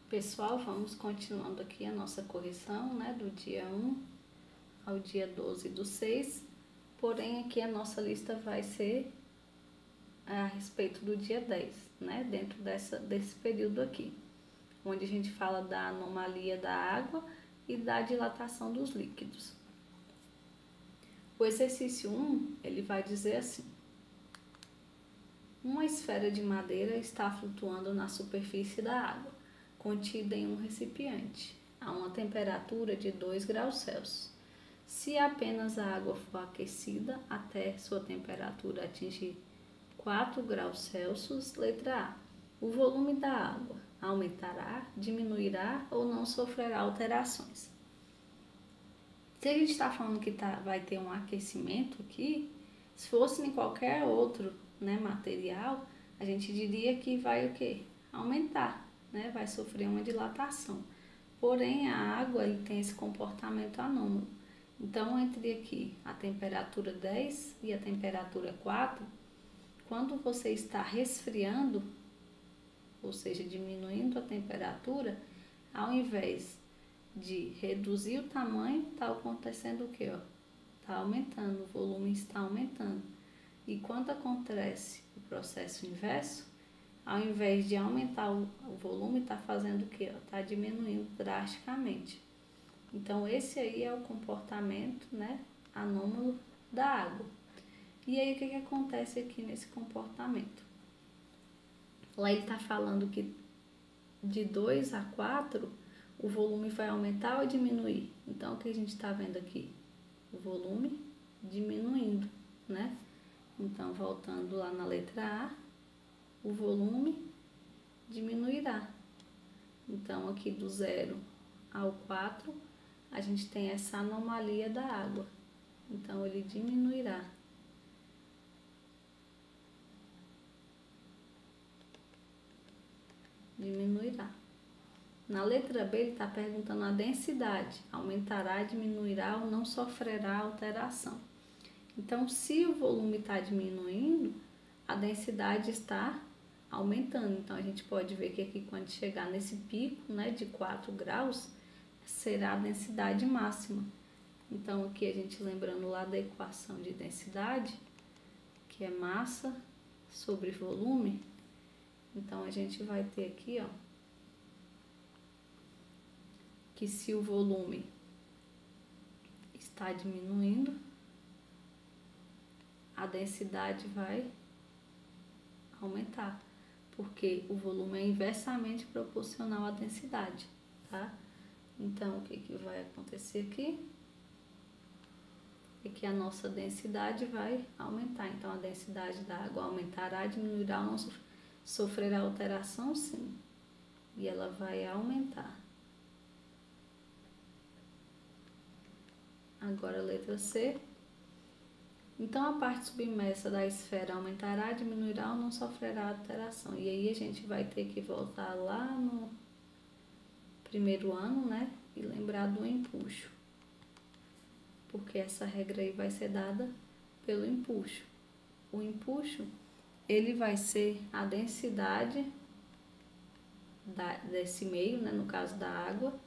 Pessoal, vamos continuando aqui a nossa correção, né, do dia 1 ao dia 12 do 6, porém aqui a nossa lista vai ser a respeito do dia 10, né, dentro desse período aqui, onde a gente fala da anomalia da água e da dilatação dos líquidos. O exercício 1, ele vai dizer assim: uma esfera de madeira está flutuando na superfície da água, contida em um recipiente, a uma temperatura de 2 graus Celsius. Se apenas a água for aquecida até sua temperatura atingir 4 graus Celsius, letra A, o volume da água aumentará, diminuirá ou não sofrerá alterações. Se a gente está falando que vai ter um aquecimento aqui, se fosse em qualquer outro, né, material, a gente diria que vai o quê? Aumentar, né? Vai sofrer uma dilatação. Porém, a água ele tem esse comportamento anômalo. Então, entre aqui a temperatura 10 e a temperatura 4, quando você está resfriando, ou seja, diminuindo a temperatura, ao invés de reduzir o tamanho, está acontecendo o quê? Está aumentando, o volume está aumentando. E quando acontece o processo inverso, ao invés de aumentar o volume, está fazendo o quê? Está diminuindo drasticamente. Então, esse aí é o comportamento, né, anômalo da água. E aí, o que acontece aqui nesse comportamento? Lá ele está falando que de 2 a 4, o volume vai aumentar ou diminuir? Então, o que a gente está vendo aqui? O volume diminuindo, né? Então, voltando lá na letra A, o volume diminuirá. Então, aqui do 0 ao 4, a gente tem essa anomalia da água. Então, ele diminuirá. Diminuirá. Na letra B, ele está perguntando a densidade. Aumentará, diminuirá ou não sofrerá alteração. Então, se o volume está diminuindo, a densidade está aumentando. Então, a gente pode ver que aqui, quando chegar nesse pico, né, de 4 graus, será a densidade máxima. Então, aqui a gente lembrando lá da equação de densidade, que é massa sobre volume. Então, a gente vai ter aqui, ó, que se o volume está diminuindo, a densidade vai aumentar, porque o volume é inversamente proporcional à densidade, tá? Então, o que vai acontecer aqui? É que a nossa densidade vai aumentar. Então, a densidade da água aumentará, diminuirá ou não sofrerá alteração, sim. E ela vai aumentar. Agora a letra C. Então, a parte submersa da esfera aumentará, diminuirá ou não sofrerá alteração. E aí a gente vai ter que voltar lá no primeiro ano, né? E lembrar do empuxo. Porque essa regra aí vai ser dada pelo empuxo. O empuxo, ele vai ser a densidade desse meio, né? No caso da água,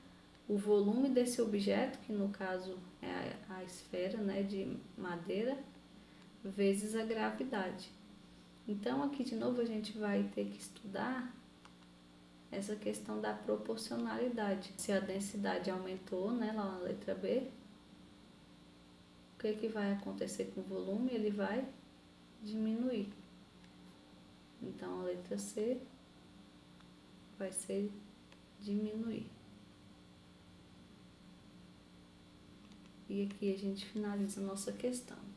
o volume desse objeto, que no caso é a esfera, né? De madeira, vezes a gravidade. Então, aqui de novo a gente vai ter que estudar essa questão da proporcionalidade. Se a densidade aumentou, né, lá na letra B, o que vai acontecer com o volume? Ele vai diminuir. Então, a letra C vai ser diminuir. E aqui a gente finaliza a nossa questão.